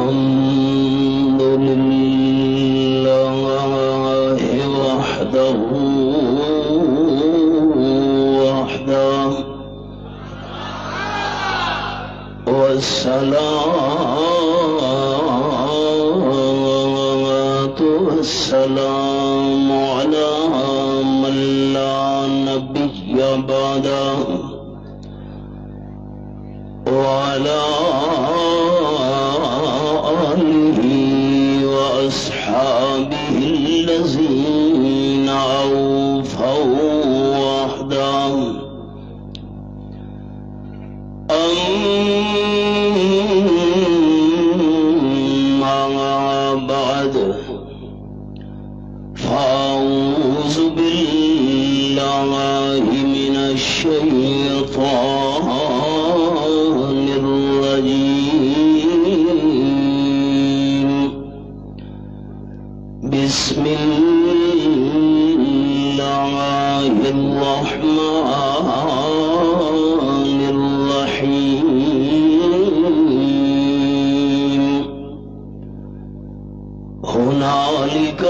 الحمد لله وحده والصلاة والسلام على من لا نبي بعده وعلى آله وأصحابه الذين أوفوا وحده. أما بعد فأعوذ بالله من الشيطان الرجيم. بسم الله الرحمن الرحيم. هنالك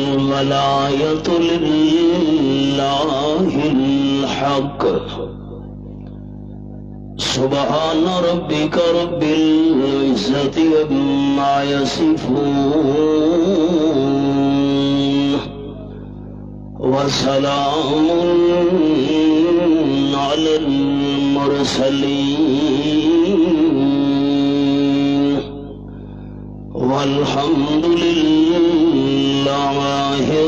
الولاية لله الحق. سبحان ربك رب العزة عما يصفون وسلام على المرسلين والحمد لله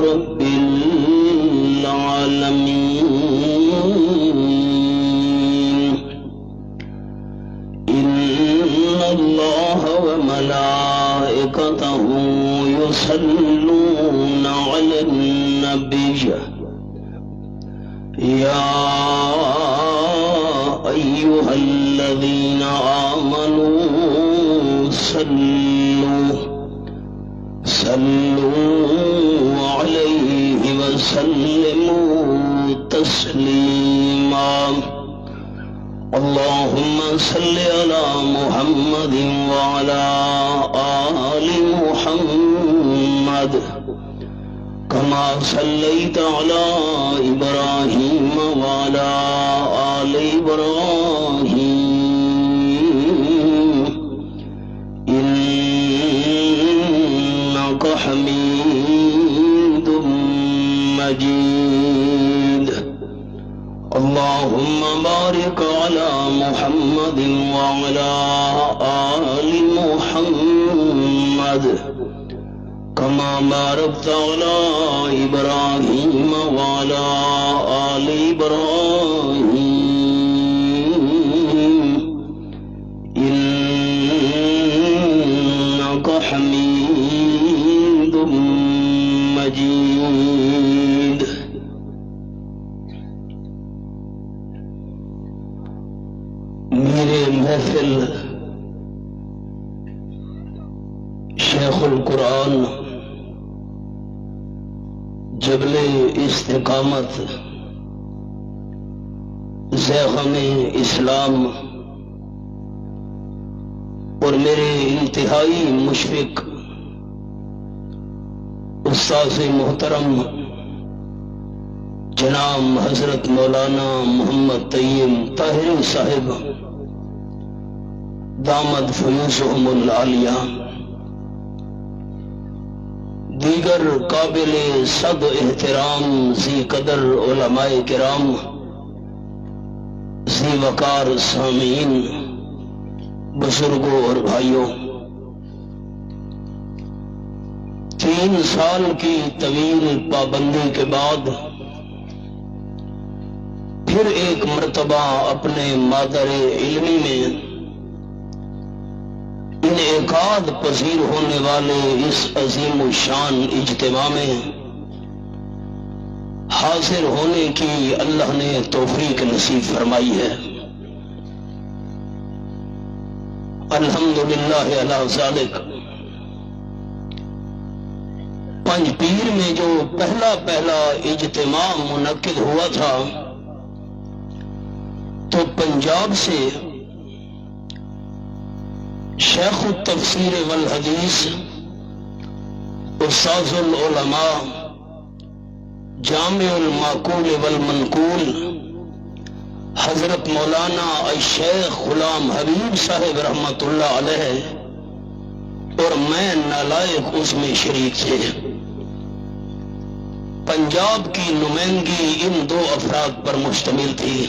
رب العالمين. إن الله وملائكته يصلون على النبي يا أيها الذين آمنوا صلوا عليه وسلموا تسليما. اللهم صل على محمد وعلى آل محمد كما صليت على إبراهيم وعلى آل إبراهيم إنك حميد مجيد. اللهم بارك على محمد وعلى آل محمد كما باركت على إبراهيم وعلى آل إبراهيم إنك حميد مجيد. میرے محفل شیخ القرآن جبل استقامت زیغم اسلام اور میرے انتہائی مشفق استاذ محترم جناب حضرت مولانا محمد طیب طاہری صاحب دامت فیوزہم العالیہ، دیگر قابل صد احترام ذی قدر علماء کرام، ذی وقار سامعین، بزرگوں اور بھائیوں، 3 سال کی طویل پابندی کے بعد پھر ایک مرتبہ اپنے مادر علمی میں انعقاد پذیر ہونے والے اس عظیم الشان اجتماع میں حاضر ہونے کی اللہ نے توفیق نصیب فرمائی ہے. الحمدللہ علی ذالک. پنج پیر میں جو پہلا اجتماع منعقد ہوا تھا تو پنجاب سے شیخ التفسیر والحدیث استاذ العلماء جامع المعقول والمنقول حضرت مولانا الشیخ غلام حبیب صاحب رحمت اللہ علیہ اور میں نالائق اس میں شریک تھے۔ پنجاب کی نمائندگی ان دو افراد پر مشتمل تھی۔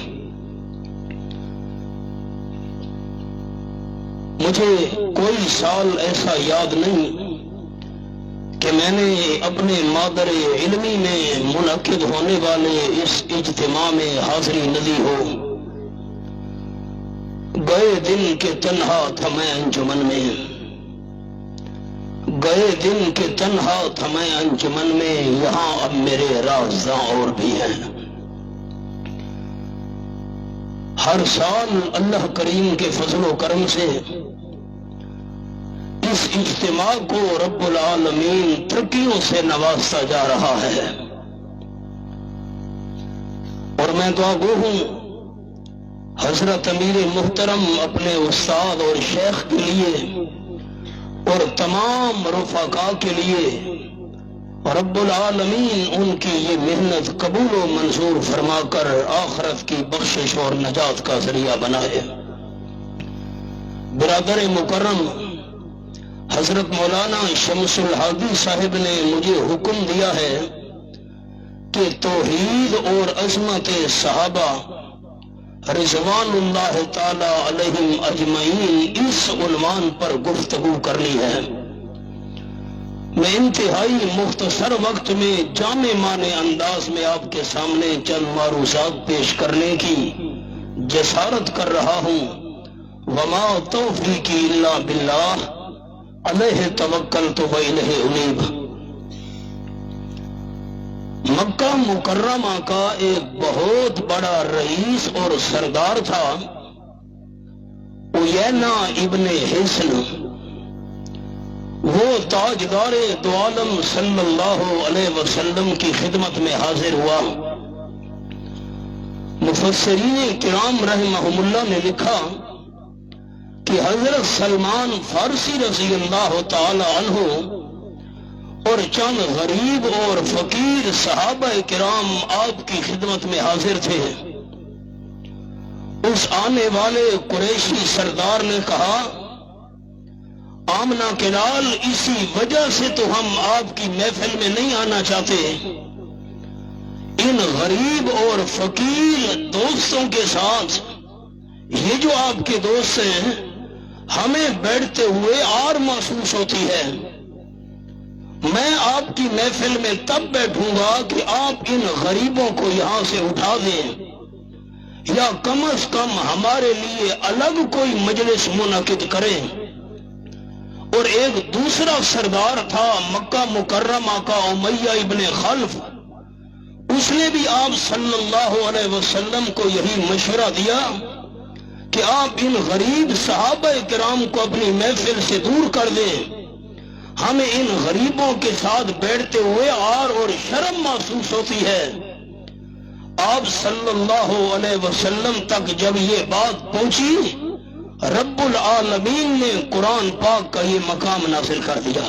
مجھے کوئی سال ایسا یاد نہیں کہ میں نے اپنے مادر علمی میں منعقد ہونے والے اس اجتماع میں حاضری نہ دی ہو۔ گئے دن کے تنہا تھا میں انجمن میں، گئے دن کے تنہا تھا میں انجمن میں، یہاں اب میرے رازداں اور بھی ہیں۔ ہر سال اللہ کریم کے فضل و کرم سے اس اجتماع کو رب العالمین ترقیوں سے نوازتا جا رہا ہے، اور میں دعا گو ہوں حضرت امیر محترم اپنے استاد اور شیخ کے لیے اور تمام رفقاء کے لیے رب العالمین ان کی یہ محنت قبول و منظور فرما کر آخرت کی بخشش اور نجات کا ذریعہ بنائے۔ برادر مکرم حضرت مولانا شمس الحادی صاحب نے مجھے حکم دیا ہے کہ توحید اور عظمت صحابہ رضوان اللہ تعالی علیہم اجمعین اس عنوان پر گفتگو کرنی ہے۔ میں انتہائی مختصر وقت میں جامع معنی انداز میں آپ کے سامنے چند معروضات پیش کرنے کی جسارت کر رہا ہوں۔ وما توفیقی الا باللہ علیہ توکلت و الیہ انیب۔ مکہ مکرمہ کا ایک بہت بڑا رئیس اور سردار تھا عیینہ ابن حصن۔ وہ تاجدار دو عالم صلی اللہ علیہ وسلم کی خدمت میں حاضر ہوا۔ مفسرین کرام رحمہم اللہ نے لکھا کہ حضرت سلمان فارسی رضی اللہ تعالی عنہ اور چند غریب اور فقیر صحابہ کرام آپ کی خدمت میں حاضر تھے۔ اس آنے والے قریشی سردار نے کہا، آمنہ کے لال، اسی وجہ سے تو ہم آپ کی محفل میں نہیں آنا چاہتے۔ ان غریب اور فقیر دوستوں کے ساتھ یہ جو آپ کے دوست ہیں، ہمیں بیٹھتے ہوئے آر محسوس ہوتی ہے۔ میں آپ کی محفل میں تب بیٹھوں گا کہ آپ ان غریبوں کو یہاں سے اٹھا دیں، یا کم از کم ہمارے لیے الگ کوئی مجلس منعقد کریں۔ اور ایک دوسرا سردار تھا مکہ مکرمہ کا امیہ ابن خلف، اس نے بھی آپ صلی اللہ علیہ وسلم کو یہی مشورہ دیا کہ آپ ان غریب صحابہ کرام کو اپنی محفل سے دور کر دیں، ہمیں ان غریبوں کے ساتھ بیٹھتے ہوئے آر اور شرم محسوس ہوتی ہے۔ آپ صلی اللہ علیہ وسلم تک جب یہ بات پہنچی، رب العالمین نے قرآن پاک کا یہ مقام نازل کر دیا۔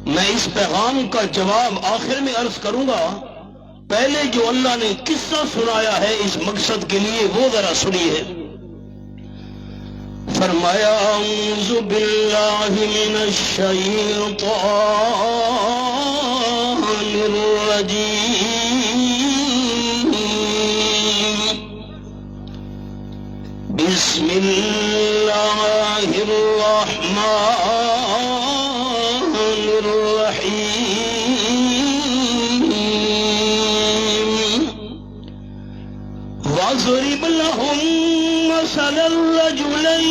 میں اس پیغام کا جواب آخر میں عرض کروں گا، پہلے جو اللہ نے قصہ سنایا ہے اس مقصد کے لیے وہ ذرا سنیے۔ فرمایا اعوذ باللہ من الشیطان الرجیم، بسم اللہ الرحمن الرحیم، واضرب لهم مثل الرجلين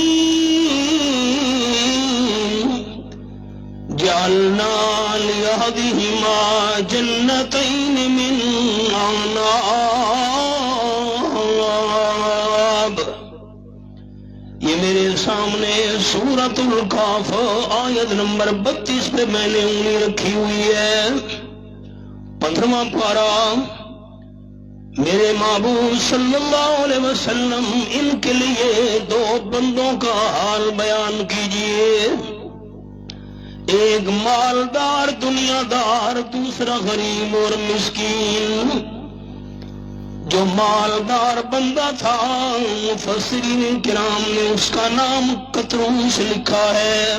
جعلنا لأحدهما جنتين من أعناب۔ یہ میرے سامنے سورۃ الکہف آیت نمبر 32 پہ میں نے انگلی رکھی ہوئی ہے، 15واں پارہ میرے محبوب صلی اللہ علیہ وسلم ان کے لیے دو بندوں کا حال بیان کیجئے، ایک مالدار دنیا دار، دوسرا غریب اور مسکین۔ جو مالدار بندہ تھا مفسرین کرام نے اس کا نام قطروس لکھا ہے۔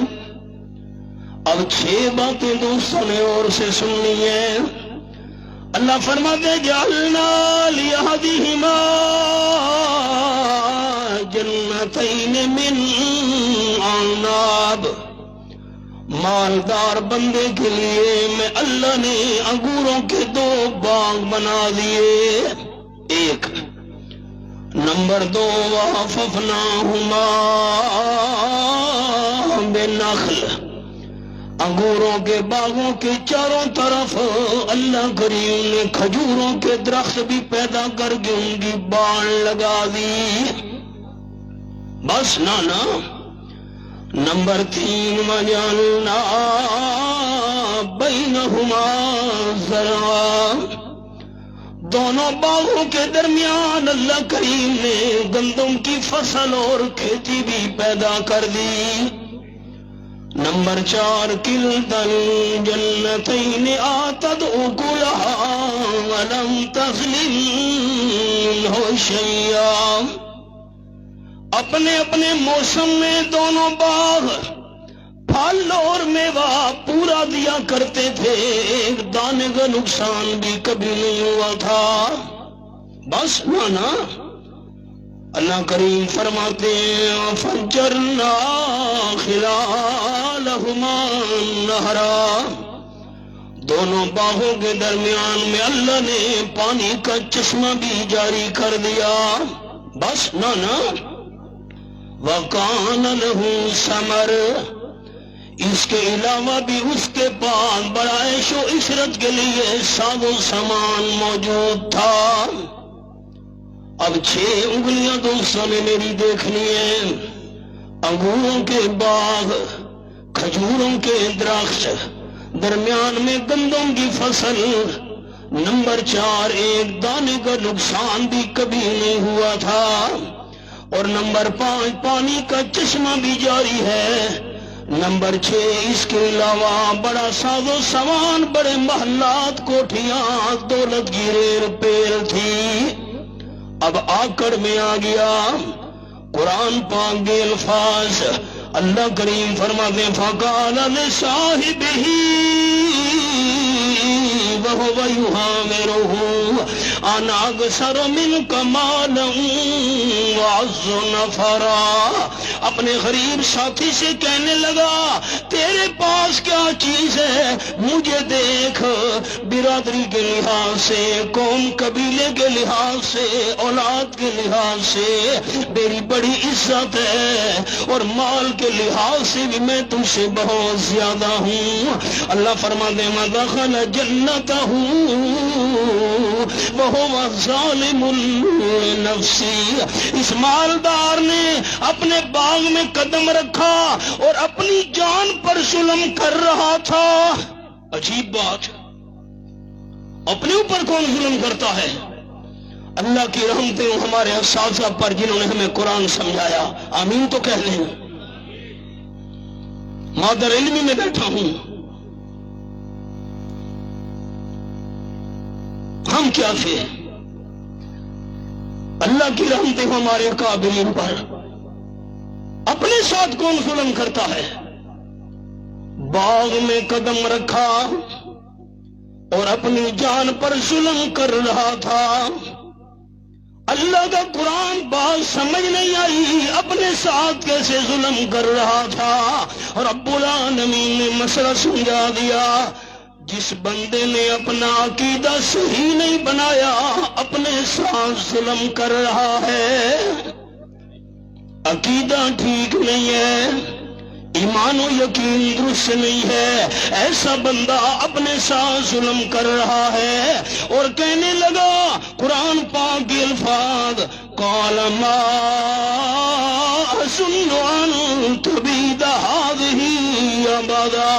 اب 6 باتیں دوستوں نے اور سے سننی ہیں۔ اللہ فرماتے جعلنا لأحدہما جنتین من اعناب، مالدار بندے کے لیے میں اللہ نے انگوروں کے 2 باغ بنا دیے۔ ایک نمبر 2 وحففناہما بنخل، انگوروں کے باغوں کے چاروں طرف اللہ کریم نے کھجوروں کے درخت بھی پیدا کر کے ان کی بان لگا دی۔ بس نانا۔ نمبر 3 وجعلنا بینہما زرعا، دونوں باغوں کے درمیان اللہ کریم نے گندم کی فصل اور کھیتی بھی پیدا کر دی۔ نمبر 4 کلتا الجنتین آتت اکلہا ولم تظلم منہ شیئا، اپنے اپنے موسم میں دونوں باغ پھل اور میوہ پورا دیا کرتے تھے، ایک دانے کا نقصان بھی کبھی نہیں ہوا تھا۔ بس مانا اللہ کریم فرماتے ہیں فجرنا خلالہما نہرا، دونوں باغوں کے درمیان میں اللہ نے پانی کا چشمہ بھی جاری کر دیا۔ بس نانا وَقَانَ لَهُ ثَمَرٌ، اس کے علاوہ بھی اس کے پاس بڑا عیش و عشرت کے لیے ساز و سامان موجود تھا۔ اب 6 انگلیاں دوستوں نے میری دیکھنی ہے۔ انگوروں کے باغ، کھجوروں کے درخت، درمیان میں گندم کی فصل، نمبر 4 ایک دانے کا نقصان بھی کبھی نہیں ہوا تھا، اور نمبر 5 پانی کا چشمہ بھی جاری ہے، نمبر 6 اس کے علاوہ بڑا ساز و سامان، بڑے محلات، کوٹھیاں، دولت کی ریل پیل تھی۔ اب آکڑ میں آ گیا قرآن پاک کے الفاظ۔ اللہ کریم فرماتے ہیں فَقَالَ لِصَاحِبِهِ وَهُوَ يُحَاوِرُهُ أَنَا أَكْثَرُ مِنْكَ مَالًا وَأَعَزُّ نَفَرًا، اپنے غریب ساتھی سے کہنے لگا تیرے پاس کیا چیز ہے، مجھے دیکھ، برادری کے لحاظ سے، قوم قبیلے کے لحاظ سے، اولاد کے لحاظ سے میری بڑی عزت ہے، اور مال کے لحاظ سے بھی میں تم سے بہت زیادہ ہوں۔ اللہ فرماتے ہیں دخل جنتہ وہو ظالم لنفسی، اس مالدار نے اپنے باغ میں قدم رکھا اور اپنی جان پر ظلم کر رہا تھا۔ عجیب بات، اپنے اوپر کون ظلم کرتا ہے؟ اللہ کی رحمتیں ہمارے اساتذہ پر جنہوں نے ہمیں قرآن سمجھایا، آمین تو کہہ لیں۔ مادر علمی میں بیٹھا ہوں، ہم کیا تھے؟ اللہ کی رحمتیں ہمارے اکابرین پر، اپنے ساتھ کون ظلم کرتا ہے؟ باغ میں قدم رکھا اور اپنی جان پر ظلم کر رہا تھا۔ اللہ کا قرآن بات سمجھ نہیں آئی، اپنے ساتھ کیسے ظلم کر رہا تھا، اور رب العالمین نے مسئلہ سمجھا دیا۔ جس بندے نے اپنا عقیدہ صحیح نہیں بنایا، اپنے ساتھ ظلم کر رہا ہے، عقیدہ ٹھیک نہیں ہے، ایمان و یقین درست نہیں ہے، ایسا بندہ اپنے ساتھ ظلم کر رہا ہے۔ اور کہنے لگا قرآن پاک کے الفاظ قال ما أظن أن تبيد هذه أبدا،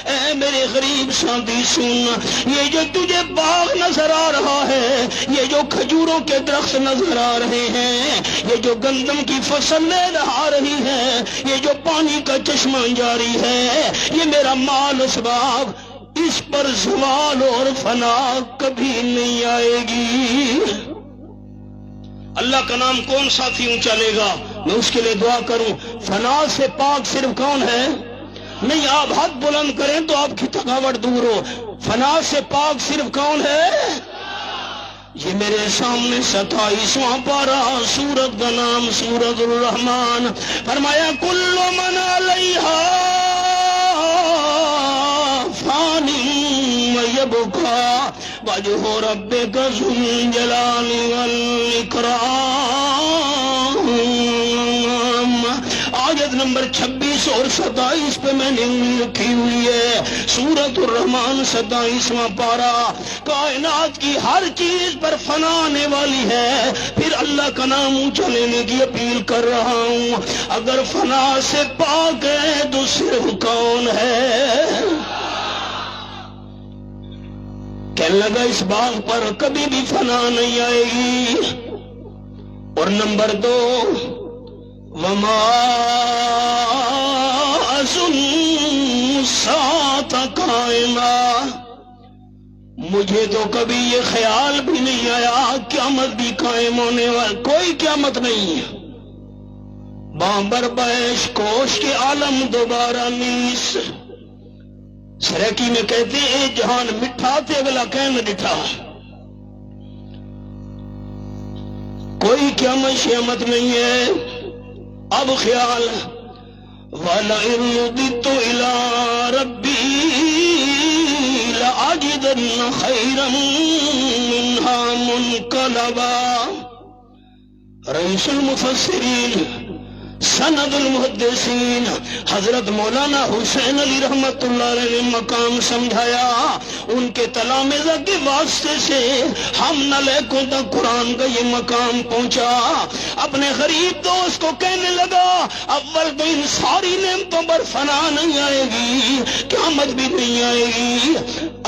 اے میرے غریب حدیثن، یہ جو تجھے باغ نظر آ رہا ہے، یہ جو کھجوروں کے درخت نظر آ رہے ہیں، یہ جو گندم کی فصل لہرا رہی ہے، یہ جو پانی کا چشمہ جاری ہے، یہ میرا مال اسباب، اس پر زوال اور فنا کبھی نہیں آئے گی۔ اللہ کا نام کون ساتھی اونچا لے گا؟ میں اس کے لیے دعا کروں۔ فنا سے پاک صرف کون ہے؟ نہیں، آپ ہاتھ بلند کریں تو آپ کی تھکاوٹ دور ہو۔ فنا سے پاک صرف کون ہے؟ یہ میرے سامنے 27واں پارہ، سورت کا نام سورت الرحمن۔ فرمایا کل من علیہا فان ویبقا وجہ ربک ذو الجلال والاکرام۔ آیت نمبر 26 اور 27 پہ میں نے انگلی رکھی ہوئی ہے۔ سورت الرحمن 27واں پارہ۔ کائنات کی ہر چیز پر فنا آنے والی ہے، پھر اللہ کا نام اونچا لینے کی اپیل کر رہا ہوں۔ اگر فنا سے پاک ہے تو صرف کون ہے؟ کہنے لگا اس باغ پر کبھی بھی فنا نہیں آئے گی۔ اور نمبر 2، وما اظن الساعة قائمہ، مجھے تو کبھی یہ خیال بھی نہیں آیا قیامت بھی قائم ہونے والی، کوئی قیامت نہیں ہے۔ بامبر بیش کوش کے عالم دوبارہ نیس، سریکی میں کہتے ہیں اے جہان مٹھا تے اگلا کہن ڈٹھا، کوئی قیامت شیامت نہیں ہے۔ اب خیال وَلَئِن رُدِدتُّ إِلَىٰ رَبِّي لَأَجِدَنَّ خَيْرًا مِّنْهَا مُنْقَلَبًا۔ رئیس المفسرین، سند المحدثین حضرت مولانا حسین علی رحمت اللہ علیہ نے مقام سمجھایا، ان کے تلامذہ کے واسطے سے ہم نالائقوں تک قرآن کا یہ مقام پہنچا۔ اپنے غریب دوست کو کہنے لگا اول تو ان ساری نعمتوں پر فنا نہیں آئے گی، قیامت بھی نہیں آئے گی،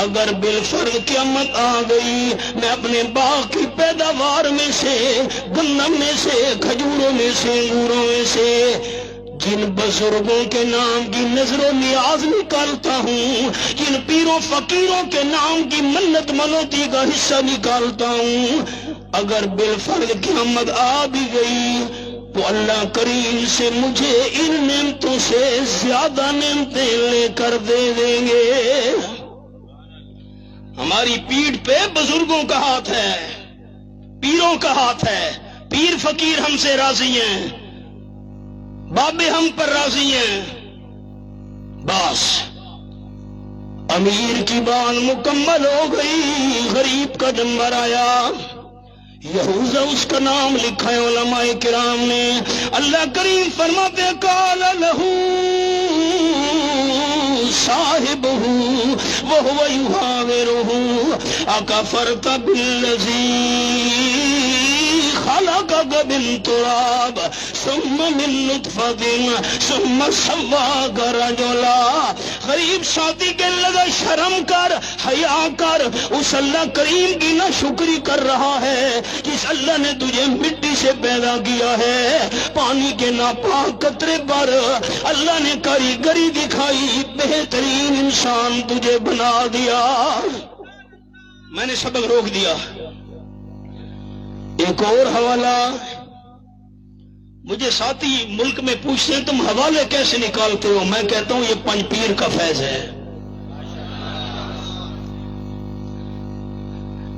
اگر بالفرض قیامت آ گئی، میں اپنے باغ کی پیداوار میں سے، گندم میں سے، کھجوروں میں سے، انگوروں میں سے جن بزرگوں کے نام کی نظر و نیاز نکالتا ہوں، جن پیروں فقیروں کے نام کی منت منوتی کا حصہ نکالتا ہوں، اگر بالفرض قیامت آ بھی گئی تو اللہ کریم سے مجھے ان نعمتوں سے زیادہ نعمتیں لے کر دے دیں گے۔ ہماری پیٹھ پہ بزرگوں کا ہاتھ ہے، پیروں کا ہاتھ ہے، پیر فقیر ہم سے راضی ہیں، بابے ہم پر راضی ہیں، بس امیر کی بات مکمل ہو گئی، غریب کا نمبر آیا، یہوذا اس کا نام لکھا ہے علماء کرام نے۔ اللہ کریم فرماتے قال لہ صاحبہ وہو یحاورہ اکفرت بالذی خلقک من تراب ثم من نطفۃ ثم سواک رجلا۔ غریب ساتھی کہنے لگا شرم کر، حیا کر، اس اللہ کریم کی نہ شکری کر رہا ہے جس اللہ نے تجھے مٹی سے پیدا کیا ہے، پانی کے ناپاک قطرے پر اللہ نے کاریگری دکھائی، بہترین انسان تجھے بنا دیا۔ میں نے سبق روک دیا۔ ایک اور حوالہ، مجھے ساتھی ملک میں پوچھتے ہیں تم حوالے کیسے نکالتے ہو، میں کہتا ہوں یہ پنج پیر کا فیض ہے۔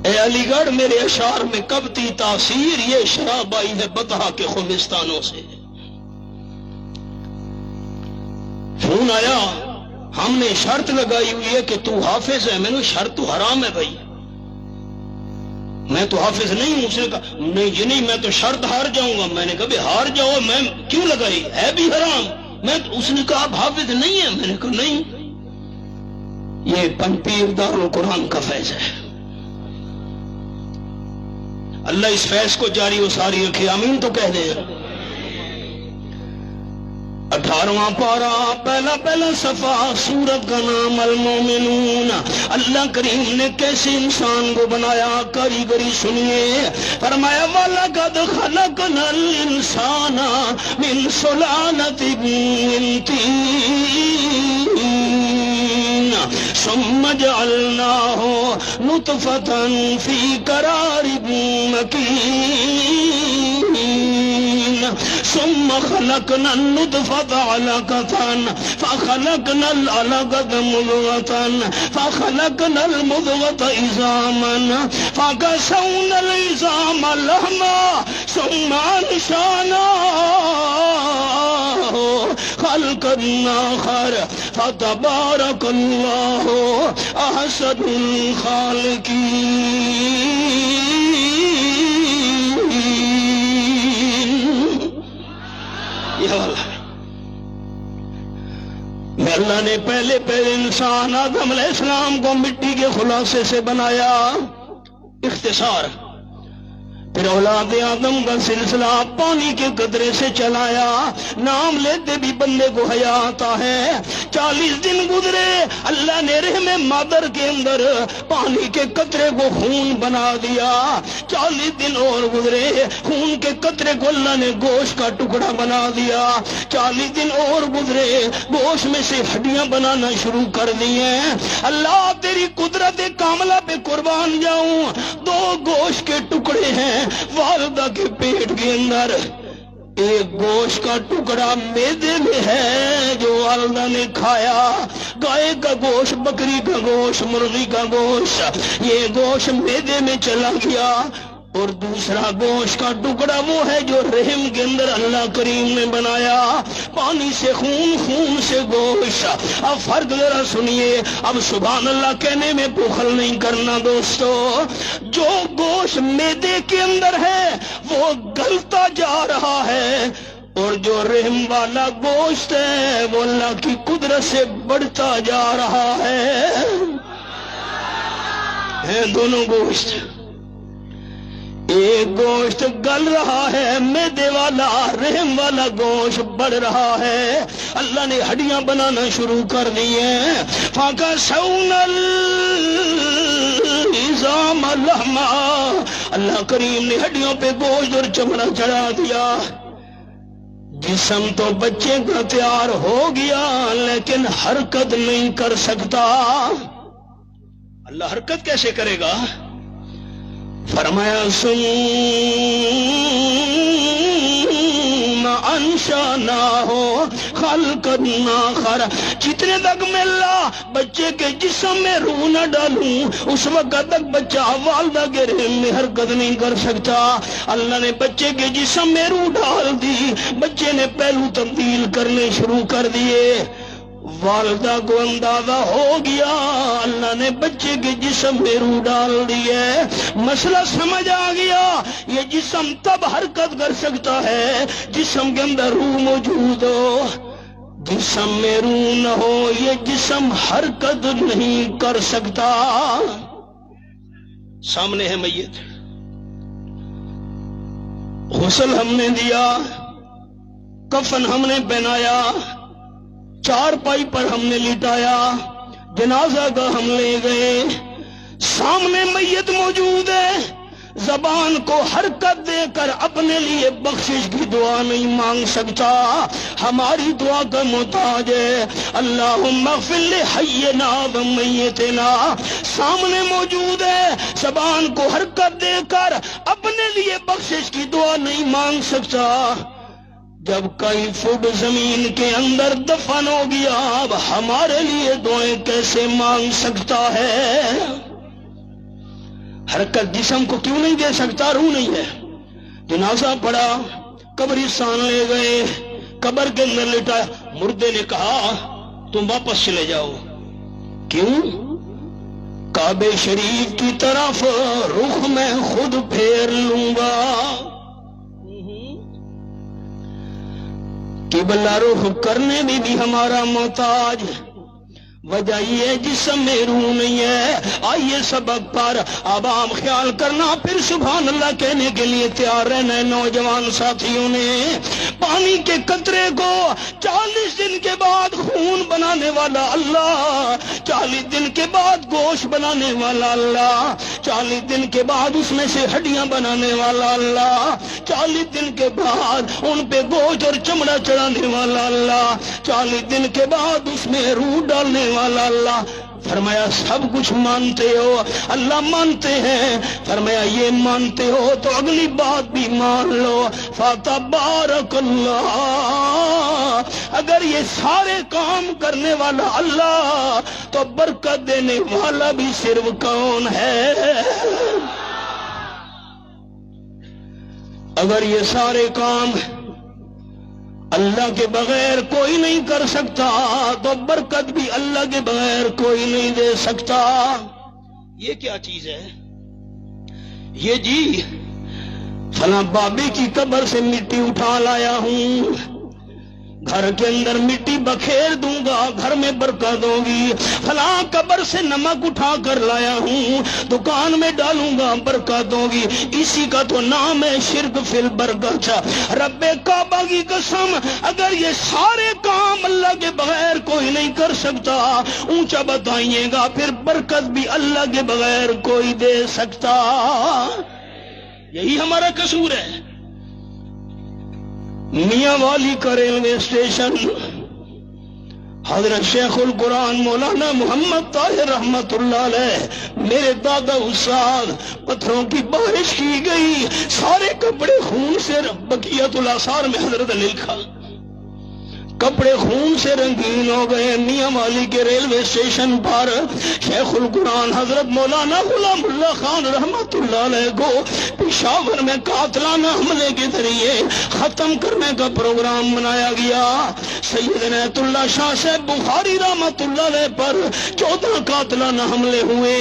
اے علی گڑھ میرے اشعار میں کب تھی تاثیر، یہ شراب آئی ہے بطحا کے خمستانوں سے۔ فون آیا، ہم نے شرط لگائی ہوئی ہے کہ تو حافظ ہے، میں نے شرط تو حرام ہے بھائی، میں تو حافظ نہیں ہوں۔ اس نے کہا نہیں یہ نہیں، میں تو شرط ہار جاؤں گا۔ میں نے کہا بھی ہار جاؤ، میں کیوں لگائی، ہے بھی حرام۔ اس نے کہا آپ حافظ نہیں ہیں، میں نے کہا نہیں، یہ پنج پیر دارالقرآن کا فیض ہے۔ اللہ اس فیض کو جاری و ساری رکھے، آمین تو کہہ دیں۔ 18واں پارہ پہلا صفحہ، سورت کا نام المومنون۔ اللہ کریم نے کیسے انسان کو بنایا، کاریگری سنیے۔ فرمایا وَلَقَدْ خَلَقْنَا الْإِنسَانَ مِنْ سُلَالَةٍ مِّن طِينٍ ثُمَّ جَعَلْنَاهُ نُطْفَةً فِي قَرَارٍ مَّكِينٍ ثم خلقنا النطفة علقة فخلقنا العلقة مضغة فخلقنا المضغة عظاما فكسونا العظام لحما ثم أنشأناه خلقا آخر فتبارك الله أحسن الخالقين۔ اللہ نے پہلے انسان آدم علیہ السلام کو مٹی کے خلاصے سے بنایا، اختصار۔ پھر اولاد آدم کا سلسلہ پانی کے قطرے سے چلایا، نام لیتے بھی بندے کو حیا آتا ہے۔ 40 دن گزرے، اللہ نے رحم مادر کے اندر پانی کے قطرے کو خون بنا دیا۔ 40 دن اور گزرے، خون کے قطرے کو اللہ نے گوشت کا ٹکڑا بنا دیا۔ 40 دن اور گزرے، گوشت میں سے ہڈیاں بنانا شروع کر دی ہیں۔ اللہ تیری قدرت کاملہ پہ قربان جاؤں، 2 گوشت کے ٹکڑے ہیں والدہ کے پیٹ کے اندر، ایک گوشت کا ٹکڑا میدے میں ہے جو والدہ نے کھایا، گائے کا گوشت، بکری کا گوشت، مرغی کا گوشت، یہ گوشت میدے میں چلا گیا، اور دوسرا گوشت کا ٹکڑا وہ ہے جو رحم کے اندر اللہ کریم نے بنایا، پانی سے خون، خون سے گوشت۔ اب فرق ذرا سنیے، اب سبحان اللہ کہنے میں بخل نہیں کرنا دوستو۔ جو گوشت میدے کے اندر ہے وہ گلتا جا رہا ہے، اور جو رحم والا گوشت ہے وہ اللہ کی قدرت سے بڑھتا جا رہا ہے۔ دونوں گوشت، ایک گوشت گل رہا ہے میدے والا، رحم والا گوشت بڑھ رہا ہے۔ اللہ نے ہڈیاں بنانا شروع کر دی ہیں۔ فَكَسَوْنَا الْعِظَامَ لَحْمًا، اللہ کریم نے ہڈیوں پہ گوشت اور چمڑا چڑھا دیا۔ جسم تو بچے کا تیار ہو گیا لیکن حرکت نہیں کر سکتا۔ اللہ حرکت کیسے کرے گا؟ فرمایا ثم انشأناہ خلقا آخر، جتنے تک میں اللہ بچے کے جسم میں روح نہ ڈالوں اس وقت تک بچہ والدہ کے رحم میں حرکت نہیں کر سکتا۔ اللہ نے بچے کے جسم میں روح ڈال دی، بچے نے پہلو تبدیل کرنے شروع کر دیے۔ والدہ کو اندازہ ہو گیا اللہ نے بچے کے جسم میں روح ڈال دی ہے، مسئلہ سمجھ آ گیا، یہ جسم تب حرکت کر سکتا ہے جسم کے اندر روح موجود ہو، جسم میں روح نہ ہو یہ جسم حرکت نہیں کر سکتا۔ سامنے ہے میت، غسل ہم نے دیا، کفن ہم نے پہنایا، چارپائی پر ہم نے لٹایا، جنازہ کا ہم لے گئے، سامنے میت موجود ہے، زبان کو حرکت دے کر اپنے لیے بخشش کی دعا نہیں مانگ سکتا، ہماری دعا کا محتاج ہے۔ اللہم اغفر لحینا ومیتنا، سامنے موجود ہے، زبان کو حرکت دے کر اپنے لیے بخشش کی دعا نہیں مانگ سکتا، جب کئی فٹ زمین کے اندر دفن ہو گیا اب ہمارے لیے دعائیں کیسے مانگ سکتا ہے؟ حرکت جسم کو کیوں نہیں دے سکتا؟ روح نہیں ہے۔ جنازہ پڑا، قبرستان لے گئے، قبر کے اندر لٹایا، مردے نے کہا تم واپس چلے جاؤ۔ کیوں؟ کعبے شریف کی طرف رخ میں خود پھیر لوں گا، قبلہ رخ کرنے میں بھی ہمارا محتاج، وجہ یہ ہے جسم میں روح نہیں ہے. آئیے سبق پر اب آپ خیال کرنا, پھر سبحان اللہ کہنے کے لیے تیار رہنا ہے. نوجوان ساتھیوں نے پانی کے قطرے کو 40 دن کے بعد خون بنانے والا اللہ, 40 دن کے بعد گوشت بنانے والا اللہ, 40 دن کے بعد اس میں سے ہڈیاں بنانے والا اللہ, 40 دن کے بعد ان پہ گوشت اور چمڑا چڑھانے والا اللہ, 40 دن کے بعد اس میں روح ڈالنے والا اللہ. فرمایا سب کچھ مانتے ہو؟ اللہ مانتے ہیں. فرمایا یہ مانتے ہو تو اگلی بات بھی مان لو, فتبارک اللہ. اگر یہ سارے کام کرنے والا اللہ تو برکت دینے والا بھی صرف کون ہے؟ اگر یہ سارے کام اللہ کے بغیر کوئی نہیں کر سکتا تو برکت بھی اللہ کے بغیر کوئی نہیں دے سکتا. یہ کیا چیز ہے؟ یہ جی فلاں بابے کی قبر سے مٹی اٹھا لایا ہوں, گھر کے اندر مٹی بکھیر دوں گا, گھر میں برکت ہوگی. فلاں قبر سے نمک اٹھا کر لایا ہوں, دکان میں ڈالوں گا, برکت ہوگی. اسی کا تو نام ہے شرک فی البرکت. رب کعبہ کی قسم, اگر یہ سارے کام اللہ کے بغیر کوئی نہیں کر سکتا, اونچا بتائیے گا پھر برکت بھی اللہ کے بغیر کوئی دے سکتا؟ یہی ہمارا قصور ہے. میاں والی کا ریلوے اسٹیشن, حضرت شیخ القرآن مولانا محمد طاہر رحمت اللہ علیہ میرے دادا استاد, پتھروں کی بارش کی گئی, سارے کپڑے خون سے, بقیت الاثار میں حضرت نے لکھا کپڑے خون سے رنگین ہو گئے. میاں والی کے ریلوے اسٹیشن پر شیخ القرآن حضرت مولانا غلام اللہ خان رحمت اللہ علیہ کو پشاور میں قاتلانہ حملے کے ذریعے ختم کرنے کا پروگرام بنایا گیا. سید عنایت اللہ شاہ صاحب بخاری رحمت اللہ علیہ پر 14 قاتلانہ حملے ہوئے.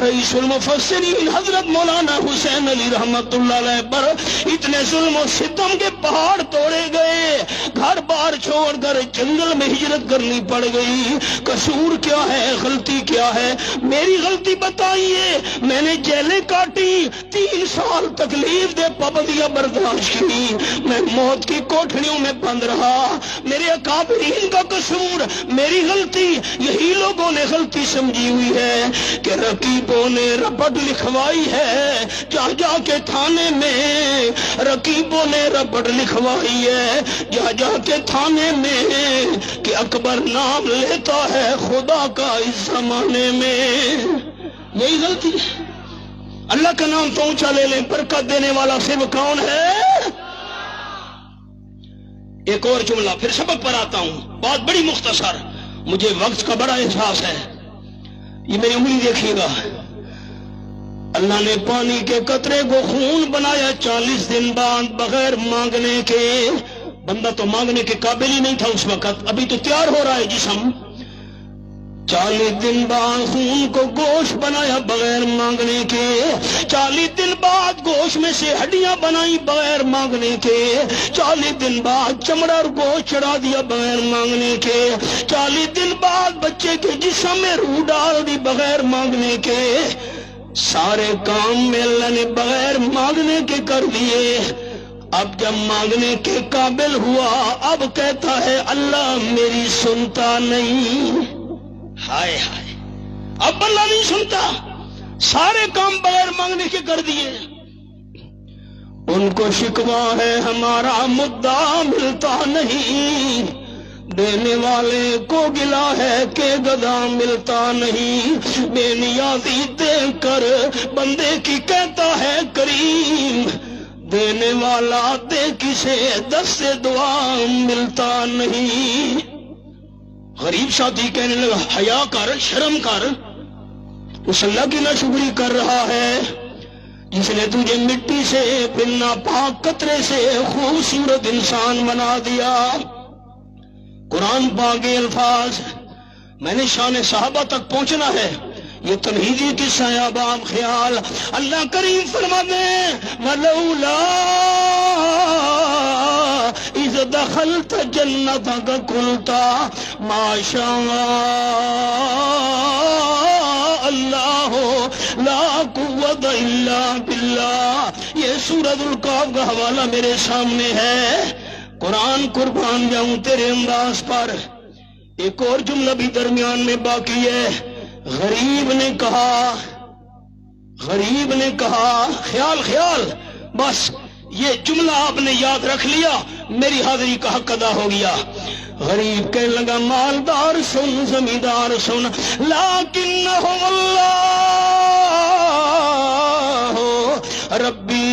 رئیس المفسرین حضرت مولانا حسین علی رحمت اللہ علیہ پر اتنے ظلم و ستم کے پہاڑ توڑے گئے, گھر بار چھوڑ کر جنگل میں ہجرت کرنی پڑ گئی. قصور کیا ہے؟ غلطی کیا ہے؟ میری غلطی بتائیے. میں نے جیلیں کاٹی, 3 سال تکلیف دے پابندیاں برداشت کی, میں موت کی کوٹھڑیوں میں بند رہا. میرے اکابرین کا قصور, میری غلطی. یہی لوگوں نے غلطی سمجھی ہوئی ہے کہ رقیبوں نے رپٹ لکھوائی ہے, جا جا کے تھانے میں رقیبوں نے رپٹ لکھوائی ہے, جا جا کے تھانے میں کہ اکبر نام لیتا ہے خدا کا اس زمانے میں. یہی غلطی ہے. اللہ کا نام تو اونچا لے لیں, برکت دینے والا صرف کون ہے؟ ایک اور جملہ پھر سبق پر آتا ہوں, بات بڑی مختصر, مجھے وقت کا بڑا احساس ہے. یہ میری انگلی دیکھیے گا. اللہ نے پانی کے قطرے کو خون بنایا 40 دن بعد بغیر مانگنے کے. بندہ تو مانگنے کے قابل ہی نہیں تھا اس وقت, ابھی تو تیار ہو رہا ہے جسم. 40 دن بعد خون کو گوشت بنایا بغیر مانگنے کے, 40 دن بعد گوشت میں سے ہڈیاں بنائی بغیر مانگنے کے, 40 دن بعد چمڑا اور گوشت چڑھا دیا بغیر مانگنے کے, 40 دن بعد بچے کے جسم میں روح ڈال دی بغیر مانگنے کے. سارے کام میں اللہ نے بغیر مانگنے کے کر دیے. اب جب مانگنے کے قابل ہوا, اب کہتا ہے اللہ میری سنتا نہیں. ہائے ہائے, اب اللہ نہیں سنتا, سارے کام بغیر مانگنے کے کر دیے. ان کو شکوہ ہے ہمارا مدعا ملتا نہیں, دینے والے کو گلا ہے کہ گدا ملتا نہیں. بے نیازی دیکھ کر بندے کی کہتا ہے کریم, دینے والا دے کسے دست دعا ملتا نہیں. غریب ساتھی کہنے لگا حیا کر, شرم کر, اس اللہ کی ناشکری کر رہا ہے جس نے تجھے مٹی سے پھر ناپاک قطرے سے خوبصورت انسان بنا دیا. قرآن پاک کے الفاظ, میں نے شان صحابہ تک پہنچنا ہے, یہ تنہیدی قصہ ہے. اب آپ خیال, اللہ کریم فرماتے ہیں وَلَوْلَا إِذْ اذ دخلت جنتک قلت ما شاء اللہ لا قوت الا باللہ. یہ سورۃ القاف کا حوالہ میرے سامنے ہے. قرآن قربان جاؤں تیرے انداز پر. ایک اور جملہ بھی درمیان میں باقی ہے. غریب نے کہا خیال بس یہ جملہ آپ نے یاد رکھ لیا میری حاضری کا حق ادا ہو گیا. غریب کہنے لگا مالدار سن زمیندار سن لیکنہ اللہ ربی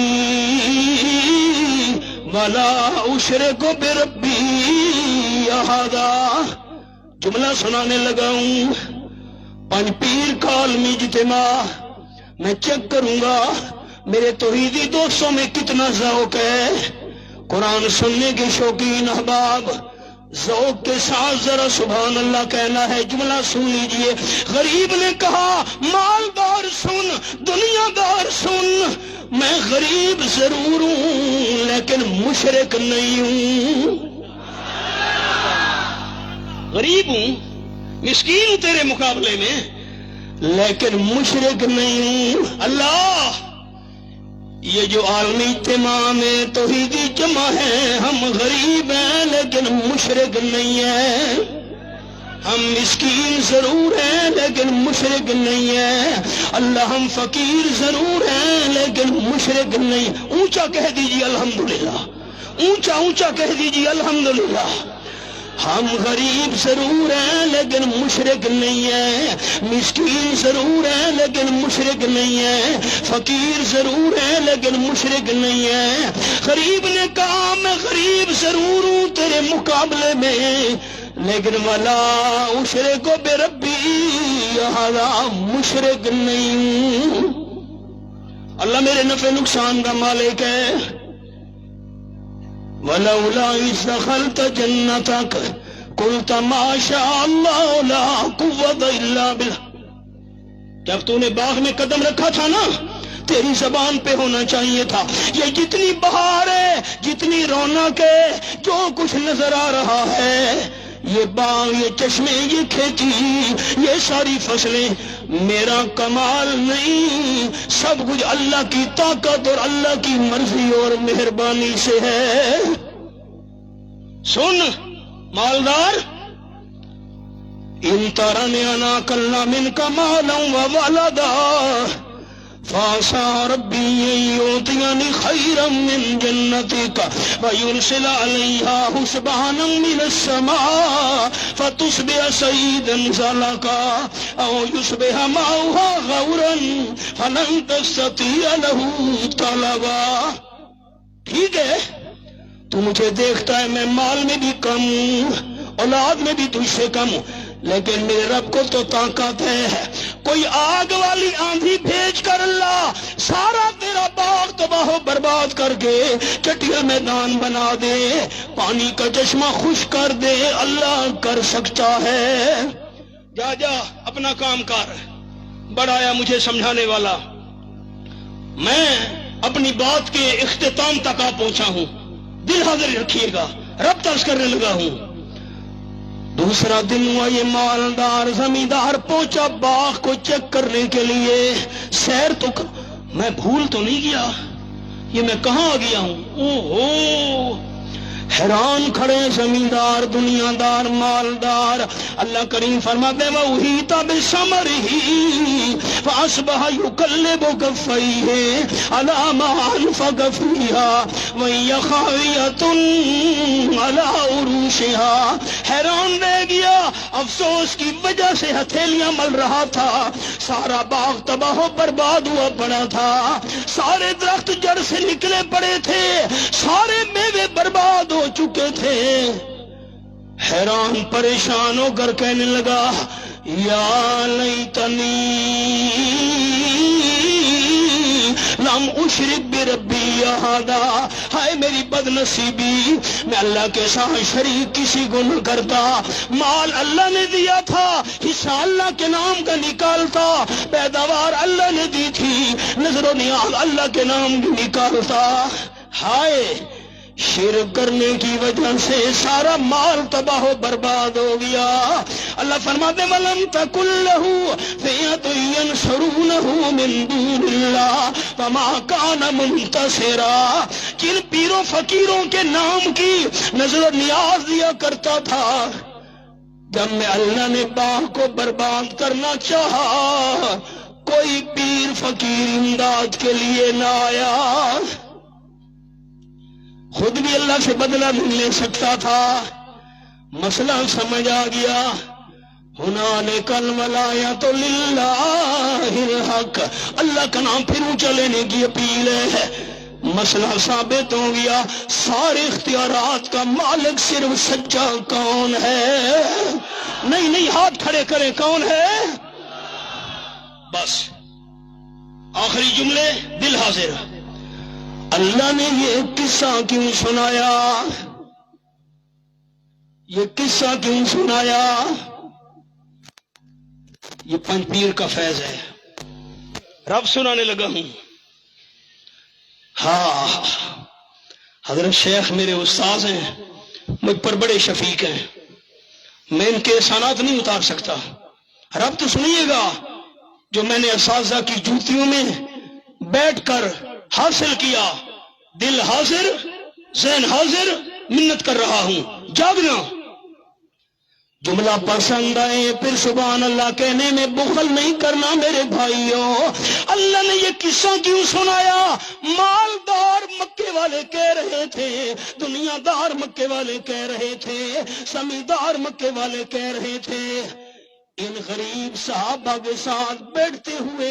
ولا اشرک بربی احدا. جملہ سنانے لگا ہوں. پنج پیر کالمی اجتماع میں چیک کروں گا میرے توحیدی دوستوں میں کتنا ذوق ہے. قرآن سننے کے شوقین احباب ذوق کے ساتھ ذرا سبحان اللہ کہنا ہے. جملہ سن لیجئے. غریب نے کہا مالدار سن دنیا دار سن میں غریب ضرور ہوں لیکن مشرک نہیں ہوں. غریب ہوں مسکین ہوں تیرے مقابلے میں لیکن مشرک نہیں ہوں. اللہ یہ جو عالمی اجتماع میں توحیدی جمع ہے ہم غریب ہیں لیکن مشرک نہیں ہیں. ہم مسکین ضرور ہیں لیکن مشرک نہیں ہیں. اللہ ہم فقیر ضرور ہیں لیکن مشرک نہیں. اونچا کہہ دیجیے الحمدللہ. اونچا کہہ دیجیے الحمدللہ. ہم غریب ضرور ہیں لیکن مشرک نہیں ہیں. مسکین ضرور ہیں لیکن مشرک نہیں ہیں. فقیر ضرور ہیں لیکن مشرک نہیں ہیں. غریب نے کہا میں غریب ضرور ہوں تیرے مقابلے میں لیکن ولا اشرک بربی احدا مشرک نہیں ہوں. اللہ میرے نفع نقصان کا مالک ہے. ولولا اذ دخلت جنتک قلت ما شاء اللہ لا قوت الا باللہ. جب تو نے باغ میں قدم رکھا تھا نا تیری زبان پہ ہونا چاہیے تھا یہ جتنی بہار ہے جتنی رونق ہے جو کچھ نظر آ رہا ہے یہ باغ یہ چشمے یہ کھیتی یہ ساری فصلیں میرا کمال نہیں سب کچھ اللہ کی طاقت اور اللہ کی مرضی اور مہربانی سے ہے. سن مالدار ان ترنی انا اقل منک مالا وولدا فعسى ربي أن يؤتيني خيرا من جنتك ويرسل عليها حسبانا من السماء فتصبح صعيدا زلقا أو يصبح ماؤها غورا فلن تستطيع له طلبا. ٹھیک ہے تو مجھے دیکھتا ہے میں مال میں بھی کم ہوں اولاد میں بھی تجھ سے کم ہوں لیکن میرے رب کو تو طاقت ہے. کوئی آگ والی آندھی بھیج کر اللہ سارا تیرا باغ تباہ و برباد کر کے چٹیا میدان بنا دے پانی کا چشمہ خشک کر دے اللہ کر سکتا ہے. جا اپنا کام کر. بڑا آیا مجھے سمجھانے والا. میں اپنی بات کے اختتام تک آ پہنچا ہوں. دل حاضر رکھیے گا. رب ترس کرنے لگا ہوں. دوسرا دن ہوا یہ مالدار زمیندار پہنچا باغ کو چیک کرنے کے لیے. سیر تو میں بھول تو نہیں گیا یہ میں کہاں آ گیا ہوں. اوہو حیران کھڑے زمیندار دنیا دار مالدار. اللہ کریم فرماتے ہیں وَأُحِيطَ بِثَمَرِهِ فَأَصْبَحَ يُقَلِّبُ كَفَّيْهِ عَلَىٰ مَا أَنفَقَ فِيهَا وَهِيَ خَاوِيَةٌ عَلَىٰ عُرُوشِهَا. حیران رہ گیا افسوس کی وجہ سے ہتھیلیاں مل رہا تھا. سارا باغ تباہ و برباد ہوا پڑا تھا. سارے درخت جڑ سے نکلے پڑے تھے. سارے میوے برباد ہو چکے تھے. حیران پریشان ہو کر کہنے لگا یا لیتنی لم اشرک بربی احدا. ہائے میری بد نصیبی میں اللہ کے ساتھ شریک کسی کو نہ کرتا. مال اللہ نے دیا تھا حصہ اللہ کے نام کا نکالتا. پیداوار اللہ نے دی تھی نظر و نیاز اللہ کے نام کی نکالتا. ہائے شرک کرنے کی وجہ سے سارا مال تباہ و برباد ہو گیا. اللہ فرماتے وَلَمْ تَكُنْ لَهُ فِئَةٌ يَنْصُرُونَهُ مِنْ دُونِ اللَّهِ وَمَا كَانَ مُنْتَصِرًا. جن پیروں فقیروں کے نام کی نظر و نیاز دیا کرتا تھا، جب میں اللہ نے باغ کو برباد کرنا چاہا کوئی پیر فقیر امداد کے لیے نہ آیا. خود بھی اللہ سے بدلہ نہیں لے سکتا تھا. مسئلہ سمجھ آ گیا. ہنالک الولایۃ للہ الحق. اللہ کا نام پھر اونچا لینے کی اپیل ہے. مسئلہ ثابت ہو گیا. سارے اختیارات کا مالک صرف سچا کون ہے؟ نہیں ہاتھ کھڑے کرے، کون ہے؟ بس آخری جملے دل حاضر. اللہ نے یہ قصہ کیوں سنایا؟ یہ قصہ کیوں سنایا؟ یہ پنج پیر کا فیض ہے. رب سنانے لگا ہوں. ہاں، حضرت شیخ میرے استاذ ہیں، مجھ پر بڑے شفیق ہیں. میں ان کے احسانات نہیں اتار سکتا. رب تو سنیے گا جو میں نے اساتذہ کی جوتیوں میں بیٹھ کر حاصل کیا. دل حاضر، ذہن حاضر، منت کر رہا ہوں. جاگنا. جملہ پسند آئے پھر سبحان اللہ کہنے میں بخل نہیں کرنا میرے بھائیوں. اللہ نے یہ قصہ کیوں سنایا؟ مالدار مکے والے کہہ رہے تھے، دنیا دار مکے والے کہہ رہے تھے، سمیدار مکے والے کہہ رہے تھے، ان غریب صحابہ کے ساتھ بیٹھتے ہوئے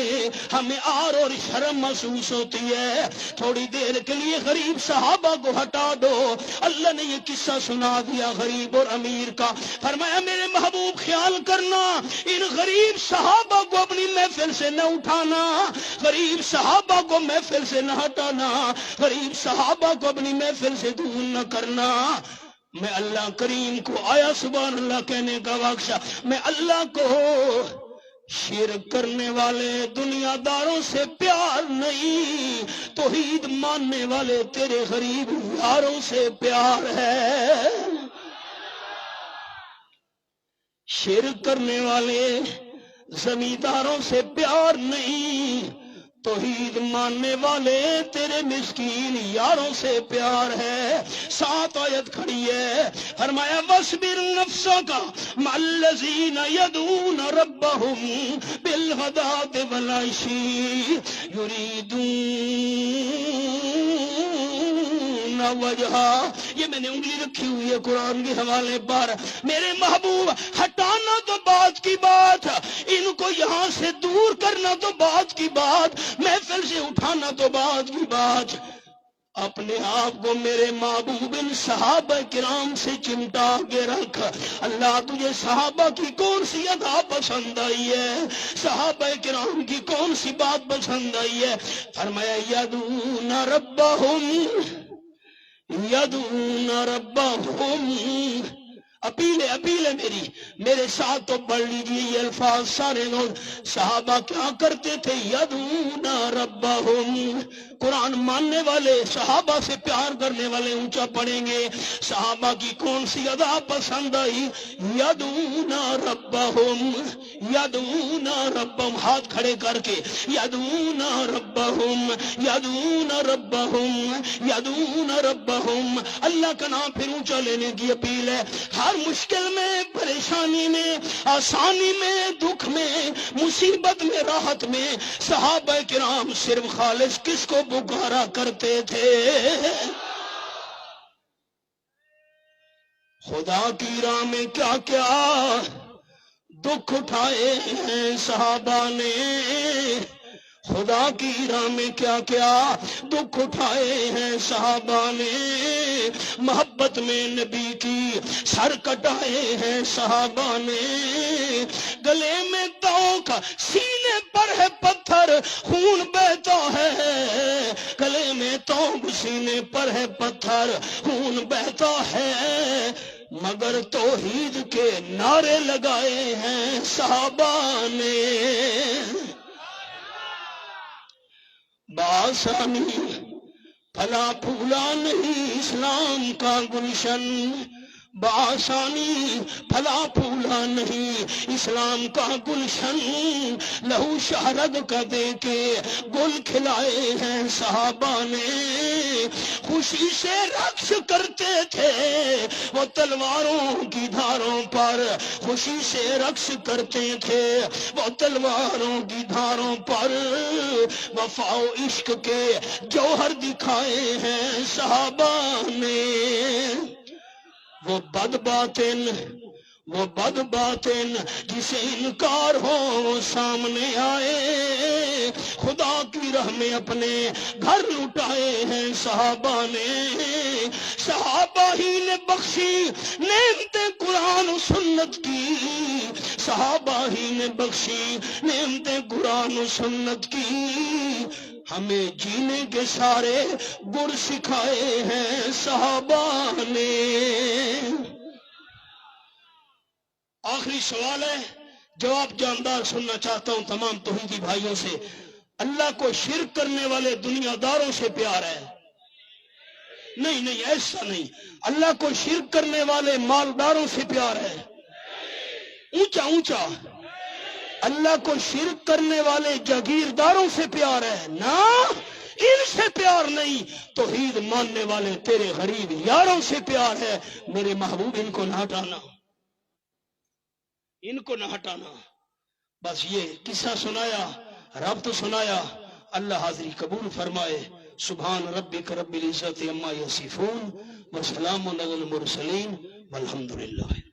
ہمیں آر اور شرم محسوس ہوتی ہے. تھوڑی دیر کے لیے غریب صحابہ کو ہٹا دو. اللہ نے یہ قصہ سنا دیا غریب اور امیر کا. فرمایا میرے محبوب خیال کرنا، ان غریب صحابہ کو اپنی محفل سے نہ اٹھانا، غریب صحابہ کو محفل سے نہ ہٹانا، غریب صحابہ کو اپنی محفل سے دور نہ کرنا. میں اللہ کریم کو آیا سبحان اللہ کہنے کا وقت، میں اللہ کو شرک کرنے والے دنیا داروں سے پیار نہیں، توحید ماننے والے تیرے غریب یاروں سے پیار ہے. شرک کرنے والے زمینداروں سے پیار نہیں، توحید ماننے والے تیرے مسکین یاروں سے پیار ہے. 7 آیت کھڑی ہے. فرمایا وَاصْبِرْ نَفْسَكَ مَعَ الَّذِينَ يَدْعُونَ رَبَّهُمْ بِالْغَدَاةِ وَالْعَشِيِّ يُرِيدُونَ وجہا. یہ میں نے انگلی رکھی ہوئی ہے قرآن کے حوالے پر. میرے محبوب ہٹانا تو بات کی بات، ان کو یہاں سے دور کرنا تو بات کی بات، محفل سے اٹھانا تو بات کی بات. اپنے آپ کو میرے محبوب ان صحابہ کرام سے چمٹا کے رکھ. اللہ تجھے صحابہ کی کون سی ادا پسند آئی ہے؟ صحابہ کرام کی کون سی بات پسند آئی ہے؟ فرمایا یدعون ربہم، یدعون ربہم. اپیل ہے میری، میرے ساتھ تو پڑھ لیجیے یہ الفاظ سارے لوگ. صحابہ کیا کرتے تھے؟ یدعون ربہم. قرآن ماننے والے، صحابہ سے پیار کرنے والے اونچا پڑھیں گے. صحابہ کی کون سی ادا پسند آئی؟ یدعون ربہم، یدعون ربہم. ہاتھ کھڑے کر کے یدعون ربہم، یدعون ربہم، یدعون ربہم. اللہ کا نام پھر اونچا لینے کی اپیل ہے. ہر مشکل میں، پریشانی میں، آسانی میں، دکھ میں، مصیبت میں، راحت میں صحابہ کرام صرف خالص کس کو پکارا کرتے تھے؟ خدا کی راہ میں کیا کیا دکھ اٹھائے ہیں صحابہ نے، خدا کی راہ میں کیا کیا دکھ اٹھائے ہیں صحابہ نے. محبت میں نبی کی سر کٹائے ہیں صحابہ نے. گلے میں توک، سینے پر ہے پتھر، خون بہتا ہے. گلے میں توک، سینے پر ہے پتھر، خون بہتا ہے، مگر توحید کے نعرے لگائے ہیں صحابہ نے. بآسانی پھلا پھولا نہیں اسلام کا گلشن، بآسانی پھلا پھولا نہیں اسلام کا گلشن، لہو شہرد کا دے کے گل کھلائے ہیں صحابہ نے، خوشی سے رقص کرتے تھے وہ تلواروں کی دھاروں پر، خوشی سے رقص کرتے تھے وہ تلواروں کی دھاروں پر، وفا و عشق کے جوہر دکھائے ہیں صحابہ نے، وہ بد باطن جسے انکار ہو وہ سامنے آئے، خدا کی راہ میں اپنے گھر لٹائے ہیں صحابہ نے، صحابہ ہی نے بخشی نعمت قرآن و سنت کی، صحابہ ہی نے بخشی نعمت قرآن و سنت کی، ہمیں جینے کے سارے گر سکھائے ہیں صحابہ نے۔ آخری سوال ہے، جواب جاندار سننا چاہتا ہوں تمام توحیدی بھائیوں سے، اللہ کو شرک کرنے والے دنیا داروں سے پیار ہے؟ نہیں ایسا نہیں، اللہ کو شرک کرنے والے مالداروں سے پیار ہے؟ اونچا اللہ کو شرک کرنے والے جاگیرداروں سے پیار ہے؟ نا، ان سے پیار نہیں، توحید ماننے والے تیرے غریب یاروں سے پیار ہے۔ میرے محبوب ان کو نہ ہٹانا، ان کو نہ ہٹانا۔ بس یہ قصہ سنایا، ربط سنایا، اللہ حاضری قبول فرمائے۔ سبحان ربک رب العزت عما یصفون وسلام علی المرسلین والحمدللہ۔